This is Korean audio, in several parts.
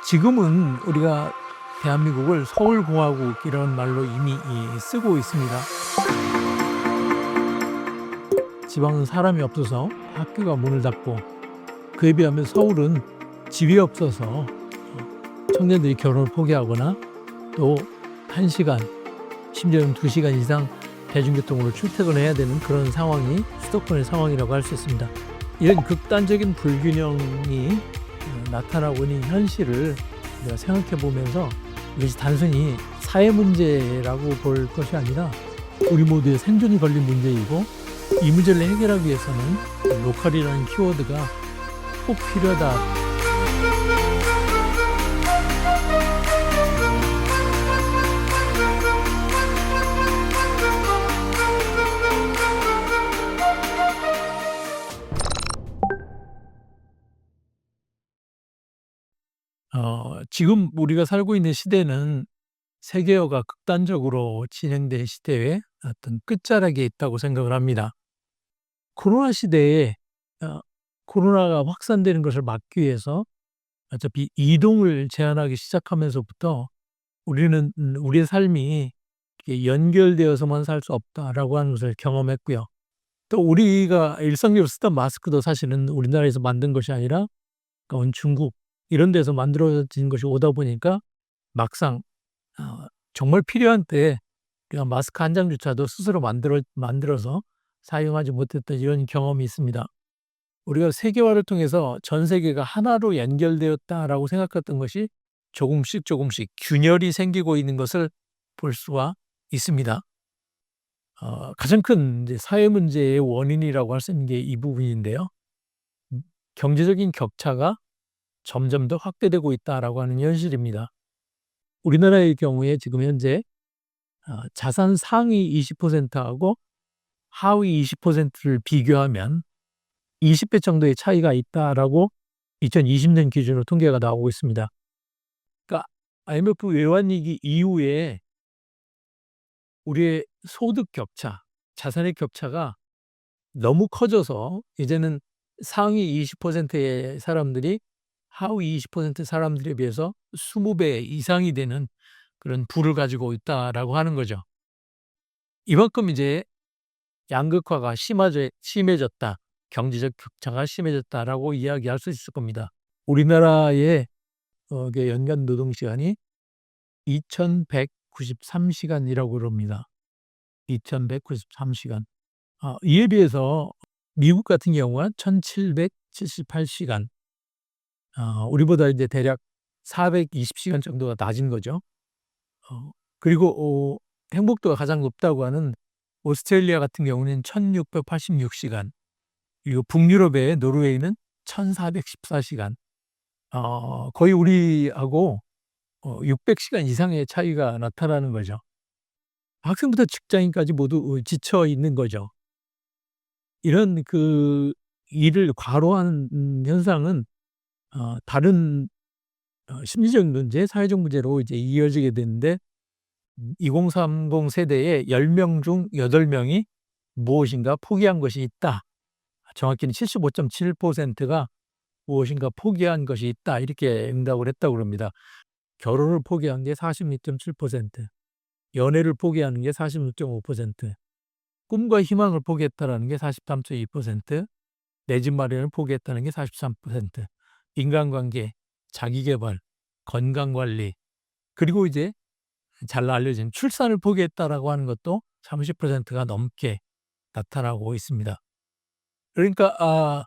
지금은 우리가 대한민국을 서울공화국이라는 말로 이미 쓰고 있습니다. 지방은 사람이 없어서 학교가 문을 닫고, 그에 비하면 서울은 집이 없어서 청년들이 결혼을 포기하거나 또 1시간, 심지어는 2시간 이상 대중교통으로 출퇴근해야 되는 그런 상황이 수도권의 상황이라고 할 수 있습니다. 이런 극단적인 불균형이 나타나고 있는 현실을 우리가 생각해 보면서 이것이 단순히 사회 문제라고 볼 것이 아니라 우리 모두의 생존이 걸린 문제이고, 이 문제를 해결하기 위해서는 로컬이라는 키워드가 꼭 필요하다. 지금 우리가 살고 있는 시대는 세계화가 극단적으로 진행된 시대의 어떤 끝자락에 있다고 생각을 합니다. 코로나 시대에 코로나가 확산되는 것을 막기 위해서 어차피 이동을 제한하기 시작하면서부터 우리는 우리의 삶이 이렇게 연결되어서만 살 수 없다라고 하는 것을 경험했고요. 또 우리가 일상적으로 쓰던 마스크도 사실은 우리나라에서 만든 것이 아니라 중국 이런 데서 만들어진 것이 오다 보니까 막상 정말 필요한 때에 그냥 마스크 한 장조차도 스스로 만들어서 사용하지 못했던 이런 경험이 있습니다. 우리가 세계화를 통해서 전 세계가 하나로 연결되었다라고 생각했던 것이 조금씩 균열이 생기고 있는 것을 볼 수가 있습니다. 가장 큰 이제 사회 문제의 원인이라고 할 수 있는 게 이 부분인데요. 경제적인 격차가 점점 더 확대되고 있다라고 하는 현실입니다. 우리나라의 경우에 지금 현재 자산 상위 20%하고 하위 20%를 비교하면 20배 정도의 차이가 있다라고 2020년 기준으로 통계가 나오고 있습니다. 그러니까 IMF 외환위기 이후에 우리의 소득 격차, 자산의 격차가 너무 커져서 이제는 상위 20%의 사람들이 하위 20% 사람들에 비해서 20배 이상이 되는 그런 부를 가지고 있다라고 하는 거죠. 이만큼 이제 양극화가 심해졌다, 경제적 격차가 심해졌다라고 이야기할 수 있을 겁니다. 우리나라의 연간 노동시간이 2193시간이라고 그럽니다. 2193시간. 이에 비해서 미국 같은 경우는 1778시간. 우리보다 이제 대략 420시간 정도가 낮은 거죠. 그리고 행복도가 가장 높다고 하는 오스트레일리아 같은 경우는 1686시간, 그리고 북유럽의 노르웨이는 1414시간. 거의 우리하고 600시간 이상의 차이가 나타나는 거죠. 학생부터 직장인까지 모두 지쳐 있는 거죠. 이런 일을 과로하는 현상은 다른 심리적 문제, 사회적 문제로 이제 이어지게 되는데, 2030 세대의 10명 중 8명이 무엇인가 포기한 것이 있다. 정확히는 75.7%가 무엇인가 포기한 것이 있다. 이렇게 응답을 했다고 합니다. 결혼을 포기한 게 46.7%, 연애를 포기하는 게 46.5%, 꿈과 희망을 포기했다는 게 43.2%, 내 집 마련을 포기했다는 게 43%, 인간관계, 자기계발, 건강관리, 그리고 이제 잘 알려진 출산을 포기했다라고 하는 것도 30%가 넘게 나타나고 있습니다. 그러니까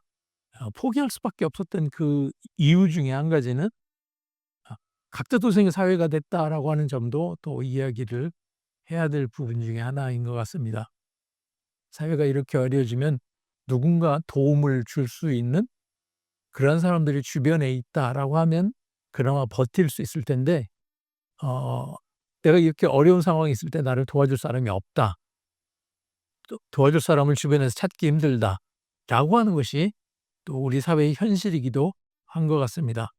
포기할 수밖에 없었던 그 이유 중에 한 가지는 각자 도생의 사회가 됐다라고 하는 점도 또 이야기를 해야 될 부분 중에 하나인 것 같습니다. 사회가 이렇게 어려워지면 누군가 도움을 줄 수 있는 그런 사람들이 주변에 있다라고 하면 그나마 버틸 수 있을 텐데, 내가 이렇게 어려운 상황이 있을 때 나를 도와줄 사람이 없다, 또 도와줄 사람을 주변에서 찾기 힘들다라고 하는 것이 또 우리 사회의 현실이기도 한 것 같습니다.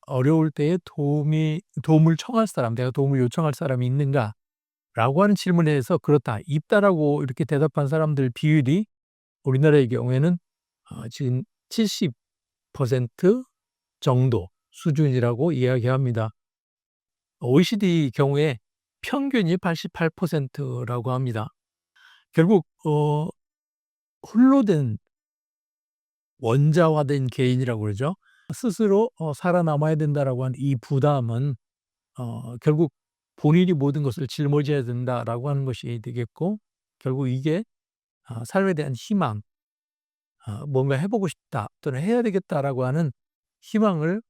어려울 때에 도움을 청할 사람, 내가 도움을 요청할 사람이 있는가라고 하는 질문에 대해서 그렇다, 있다라고 이렇게 대답한 사람들 비율이 우리나라의 경우에는 지금 70% 정도, 수준이라고 이야기합니다. OECD 경우에 평균이 88%라고 합니다. 결국 홀로 된 원자화된 개인이라고 그러죠. 스스로 살아남아야 된다라고 하는 이 부담은 결국 본인이 모든 것을 짊어져야 된다라고 하는 것이 되겠고, 결국 이게 삶에 대한 희망, 뭔가 해 보고 싶다 또는 해야 되겠다라고 하는 희망을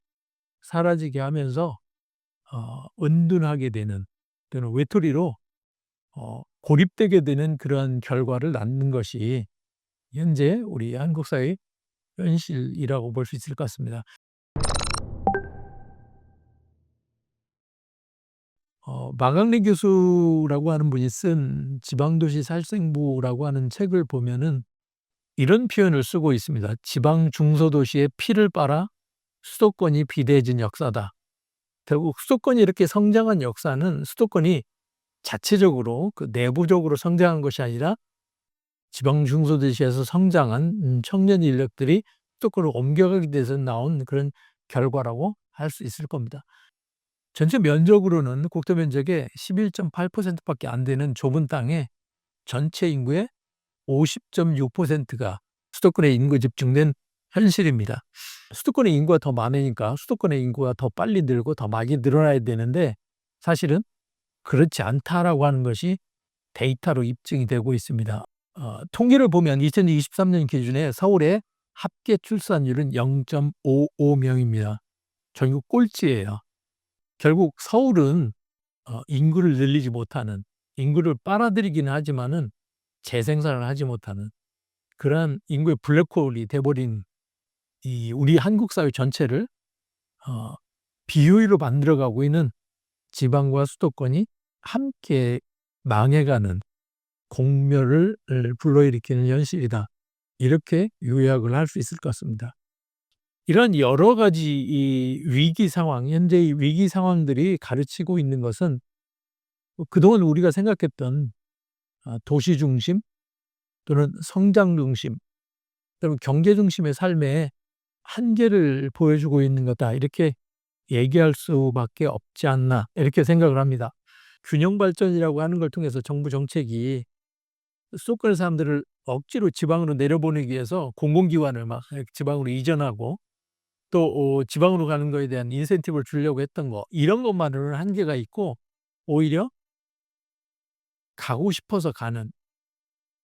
사라지게 하면서 은둔하게 되는 또는 외톨이로 고립되게 되는 그러한 결과를 낳는 것이 현재 우리 한국 사회의 현실이라고 볼 수 있을 것 같습니다. 마강리 교수라고 하는 분이 쓴 지방도시 살생부라고 하는 책을 보면은 이런 표현을 쓰고 있습니다. "지방 중소도시의 피를 빨아 수도권이 비대해진 역사다." 결국 수도권이 이렇게 성장한 역사는 수도권이 자체적으로 그 내부적으로 성장한 것이 아니라 지방 중소도시에서 성장한 청년 인력들이 수도권으로 옮겨가게 돼서 나온 그런 결과라고 할 수 있을 겁니다. 전체 면적으로는 국토 면적의 11.8% 밖에 안 되는 좁은 땅에 전체 인구의 50.6%가 수도권에 인구 집중된 현실입니다. 수도권의 인구가 더 많으니까 수도권의 인구가 더 빨리 늘고 더 많이 늘어나야 되는데 사실은 그렇지 않다라고 하는 것이 데이터로 입증이 되고 있습니다. 통계를 보면 2023년 기준에 서울의 합계 출산율은 0.55 명입니다. 전국 꼴찌예요. 결국 서울은 인구를 늘리지 못하는, 인구를 빨아들이기는 하지만은 재생산을 하지 못하는 그러한 인구의 블랙홀이 돼 버린 이 우리 한국 사회 전체를 비효율로 만들어 가고 있는 지방과 수도권이 함께 망해가는 공멸을 불러일으키는 현실이다. 이렇게 요약을 할 수 있을 것 같습니다. 이런 여러 가지 이 위기 상황, 현재의 위기 상황들이 가르치고 있는 것은 그동안 우리가 생각했던 도시 중심 또는 성장 중심 또는 경제 중심의 삶의 한계를 보여주고 있는 거다. 이렇게 얘기할 수밖에 없지 않나 이렇게 생각을 합니다. 균형 발전이라고 하는 걸 통해서 정부 정책이 수도권 사람들을 억지로 지방으로 내려보내기 위해서 공공기관을 막 지방으로 이전하고 또 지방으로 가는 거에 대한 인센티브를 주려고 했던 거, 이런 것만으로는 한계가 있고 오히려 가고 싶어서 가는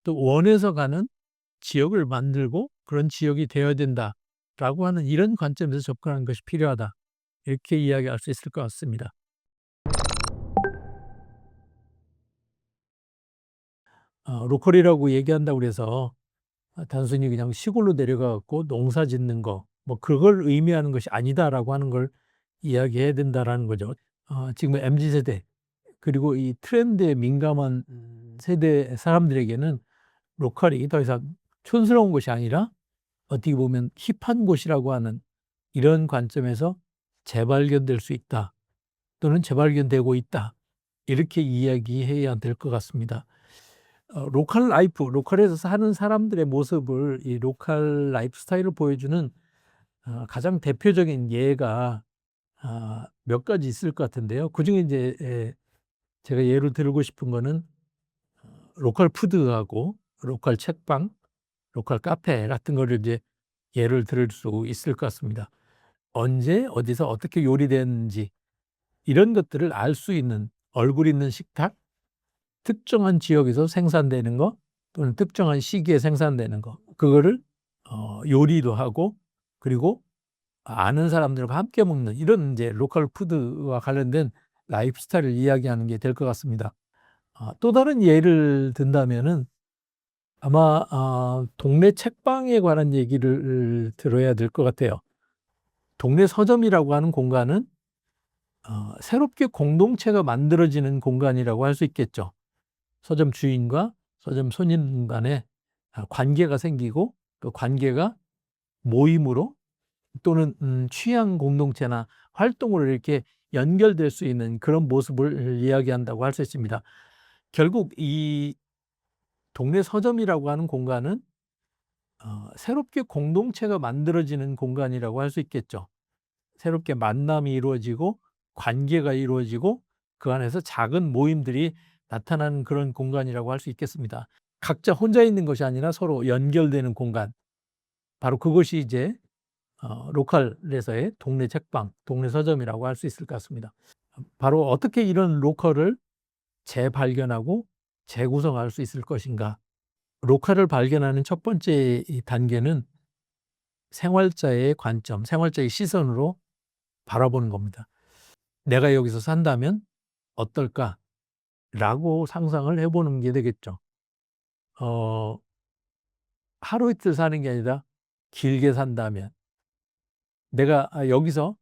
또 원해서 가는 지역을 만들고 그런 지역이 되어야 된다라고 하는 이런 관점에서 접근하는 것이 필요하다. 이렇게 이야기할 수 있을 것 같습니다. 로컬이라고 얘기한다고 그래서 단순히 그냥 시골로 내려가 갖고 농사 짓는 거 뭐 그걸 의미하는 것이 아니다라고 하는 걸 이야기해야 된다라는 거죠. 지금 MZ 세대 그리고 이 트렌드에 민감한 세대 사람들에게는 로컬이 더 이상 촌스러운 곳이 아니라 어떻게 보면 힙한 곳이라고 하는 이런 관점에서 재발견될 수 있다 또는 재발견되고 있다. 이렇게 이야기해야 될 것 같습니다. 로컬 라이프, 로컬에서 사는 사람들의 모습을 이 로컬 라이프 스타일을 보여주는 가장 대표적인 예가 몇 가지 있을 것 같은데요. 그중에 이제 제가 예를 들고 싶은 거는 로컬 푸드하고 로컬 책방, 로컬 카페 같은 거를 이제 예를 들을 수 있을 것 같습니다. 언제 어디서 어떻게 요리되는지 이런 것들을 알 수 있는 얼굴 있는 식탁, 특정한 지역에서 생산되는 거 또는 특정한 시기에 생산되는 거, 그거를 요리도 하고 그리고 아는 사람들과 함께 먹는 이런 이제 로컬 푸드와 관련된 라이프 스타일을 이야기하는 게 될 것 같습니다. 또 다른 예를 든다면은 아마 동네 책방에 관한 얘기를 들어야 될 것 같아요. 동네 서점이라고 하는 공간은 새롭게 공동체가 만들어지는 공간이라고 할 수 있겠죠. 서점 주인과 서점 손님 간에 관계가 생기고 그 관계가 모임으로 또는 취향 공동체나 활동으로 이렇게 연결될 수 있는 그런 모습을 이야기한다고 할 수 있습니다. 결국 이 동네 서점이라고 하는 공간은 새롭게 공동체가 만들어지는 공간이라고 할 수 있겠죠. 새롭게 만남이 이루어지고 관계가 이루어지고 그 안에서 작은 모임들이 나타나는 그런 공간이라고 할 수 있겠습니다. 각자 혼자 있는 것이 아니라 서로 연결되는 공간. 바로 그것이 이제 로컬에서의 동네 책방, 동네 서점이라고 할 수 있을 것 같습니다. 바로 어떻게 이런 로컬을 재발견하고 재구성할 수 있을 것인가. 로컬을 발견하는 첫 번째 이 단계는 생활자의 관점, 생활자의 시선으로 바라보는 겁니다. '내가 여기서 산다면 어떨까?'라고 상상을 해 보는 게 되겠죠. 어 하루 이틀 사는 게 아니라 길게 산다면, 내가 여기서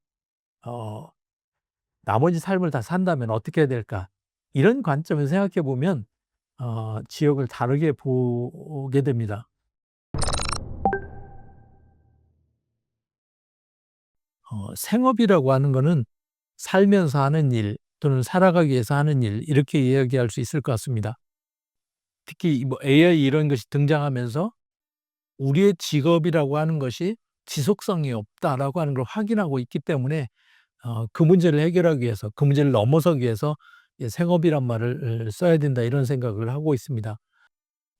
어 '나머지 삶을 다 산다면 어떻게 해야 될까?' 이런 관점에서 생각해 보면 지역을 다르게 보게 됩니다. 생업이라고 하는 거는 살면서 하는 일 또는 살아가기 위해서 하는 일, 이렇게 이야기할 수 있을 것 같습니다. 특히 뭐 AI 이런 것이 등장하면서 우리의 직업이라고 하는 것이 '지속성이 없다.'라고 하는 걸 확인하고 있기 때문에 그 문제를 해결하기 위해서, 그 문제를 넘어서기 위해서 '생업이란 말을 써야 된다.' 이런 생각을 하고 있습니다.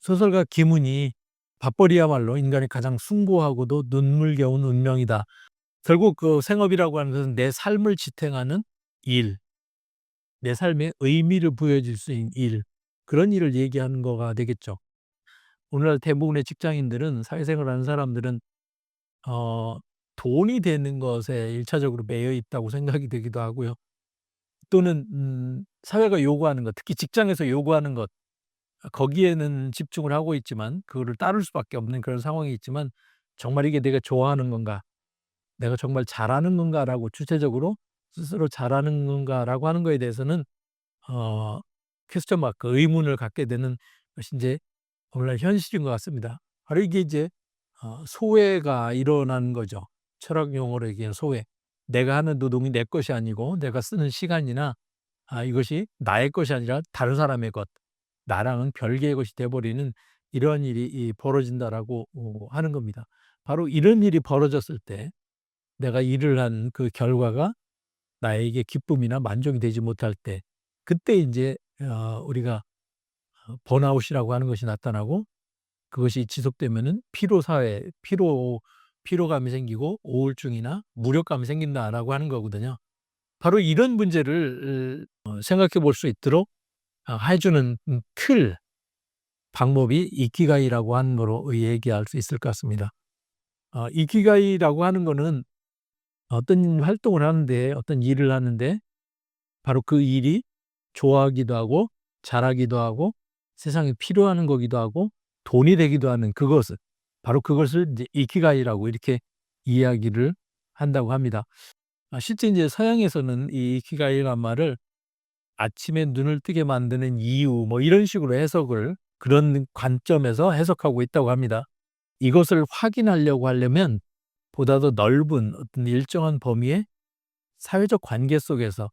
소설가 김훈이 "밥벌이야말로 인간의 가장 숭고하고도 눈물겨운 운명이다." 결국 그 생업이라고 하는 것은 내 삶을 지탱하는 일, 내 삶에 의미를 부여줄 수 있는 일, 그런 일을 얘기하는 거가 되겠죠. 오늘날 대부분의 직장인들은, 사회생활하는 사람들은 어 돈이 되는 것에 일차적으로 매여 있다고 생각이 되기도 하고요. 또는 사회가 요구하는 것, 특히 직장에서 요구하는 것, 거기에는 집중을 하고 있지만 그거를 따를 수밖에 없는 그런 상황이 있지만 '정말 이게 내가 좋아하는 건가? 내가 정말 잘하는 건가?'라고, 주체적으로 스스로 '잘하는 건가?'라고 하는 거에 대해서는 어 퀘스천 마크, 의문을 갖게 되는 것이 인제 오늘날 현실인 것 같습니다. 바로 이게 이제 소외가 일어나는 거죠. 철학 용어로 얘기하는 소외. 내가 하는 노동이 내 것이 아니고, 내가 쓰는 시간이나 이것이 나의 것이 아니라 다른 사람의 것, 나랑은 별개의 것이 돼 버리는 이러한 일이 벌어진다라고 하는 겁니다. 바로 이런 일이 벌어졌을 때 내가 일을 한 그 결과가 나에게 기쁨이나 만족이 되지 못할 때, 그때 인제 우리가 번아웃이라고 하는 것이 나타나고, 그것이 지속되면은 피로 사회, 피로감이 생기고 우울증이나 무력감이 생긴다라고 하는 거거든요. 바로 이런 문제를 생각해 볼 수 있도록 해 주는 방법이 이키가이라고 하는 거로 얘기할 수 있을 것 같습니다. 이키가이라고 하는 거는 어떤 활동을 하는데, 어떤 일을 하는데 바로 그 일이 좋아하기도 하고 잘하기도 하고 세상에 필요한 거기도 하고 돈이 되기도 하는 그것을, 바로 그것을 인제 이키가이라고 이렇게 이야기를 한다고 합니다. 실제 인제 서양에서는 이 이키가이란 말을 아침에 눈을 뜨게 만드는 이유, 뭐 이런 식으로 해석을, 그런 관점에서 해석하고 있다고 합니다. 이것을 확인하려고 하려면 보다 더 넓은 어떤 일정한 범위의 사회적 관계 속에서,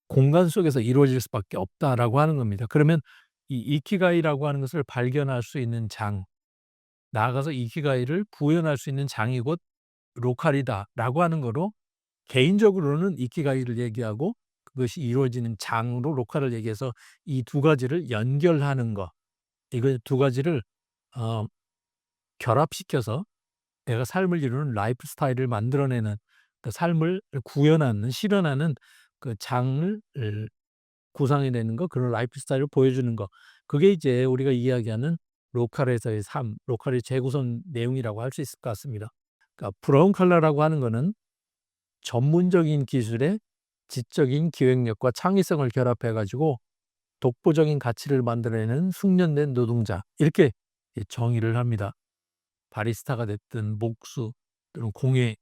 공간 속에서 이루어질 수밖에 없다라고 하는 겁니다. 그러면 이 이키가이라고 하는 것을 발견할 수 있는 장, 나아가서 이키가이를 구현할 수 있는 장이 곧 로컬이다라고 하는 거로, 개인적으로는 이키가이를 얘기하고 그것이 이루어지는 장으로 로컬을 얘기해서 이 두 가지를 연결하는 거, 이거 두 가지를 어 결합시켜서 내가 삶을 이루는 라이프 스타일을 만들어내는, 그 삶을 구현하는, 실현하는 그 장을 구상해 내는 거, 그런 라이프 스타일을 보여주는 거. 그게 이제 우리가 이야기하는 로컬에서의 삶, 로컬의 재구성 내용이라고 할 수 있을 것 같습니다. 그러니까 브라운 컬러라고 하는 거는 전문적인 기술에 지적인 기획력과 창의성을 결합해 가지고 독보적인 가치를 만들어내는 숙련된 노동자, 이렇게 정의를 합니다. 바리스타가 됐든 목수 또는 공예,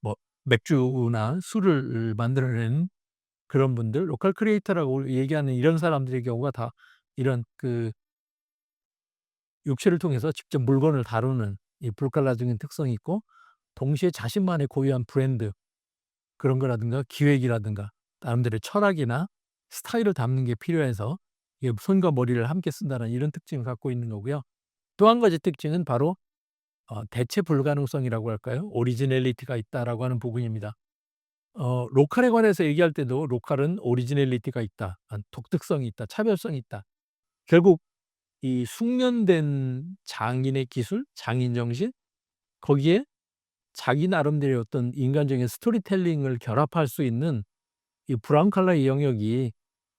뭐 맥주나 술을 만들어내는 그런 분들, 로컬 크리에이터라고 얘기하는 이런 사람들의 경우가 다 이런 그 육체를 통해서 직접 물건을 다루는 이 불칼라적인 특성이 있고, 동시에 자신만의 고유한 브랜드, 그런 거라든가 기획이라든가 나름대로의 철학이나 스타일을 담는 게 필요해서 이게 손과 머리를 함께 쓴다는 이런 특징을 갖고 있는 거고요. 또 한 가지 특징은 바로 대체 불가능성이라고 할까요? 오리지널리티가 있다라고 하는 부분입니다. 로컬에 관해서 얘기할 때도 로컬은 오리지널리티가 있다. 독특성이 있다. 차별성이 있다. 결국 이 숙련된 장인의 기술, 장인 정신, 거기에 자기 나름대로의 어떤 인간적인 스토리텔링을 결합할 수 있는 이 브라운 칼라의 영역이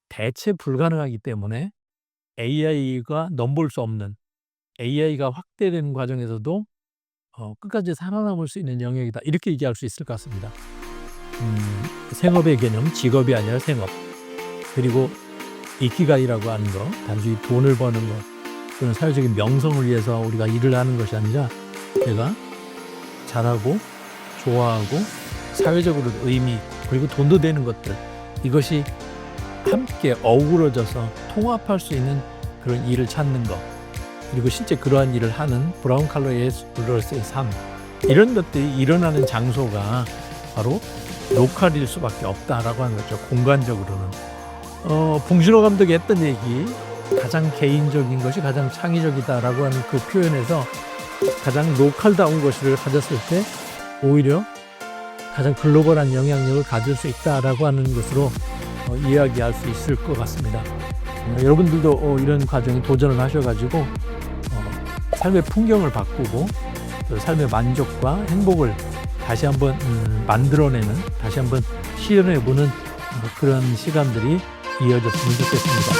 대체 불가능하기 때문에 AI가 넘볼 수 없는, AI가 확대되는 과정에서도 끝까지 살아남을 수 있는 영역이다. 이렇게 얘기할 수 있을 것 같습니다. 생업의 개념, 직업이 아니라 생업. 그리고 이키가이라고 하는 거, 단순히 돈을 버는 것, 또는 사회적인 명성을 위해서 우리가 일을 하는 것이 아니라 내가 잘하고 좋아하고 사회적으로 의미 있고 그리고 돈도 되는 것들, 이것이 함께 어우러져서 통합할 수 있는 그런 일을 찾는 것, 그리고 실제 그러한 일을 하는 브라운 칼라의 삶, 이런 것들이 일어나는 장소가 바로 로컬일 수밖에 없다라고 하는 거죠. 공간적으로는. 봉준호 감독이 했던 얘기, 가장 개인적인 것이 가장 창의적이다라고 하는 그 표현에서 가장 로컬다운 것을 가졌을 때 오히려 가장 글로벌한 영향력을 가질 수 있다라고 하는 것으로 이야기할 수 있을 것 같습니다. 여러분들도 이런 과정에 도전을 하셔가지고 삶의 풍경을 바꾸고 또 삶의 만족과 행복을 다시 한번 만들어내는, 다시 한번 실현해보는 그런 시간들이 이어졌으면 좋겠습니다.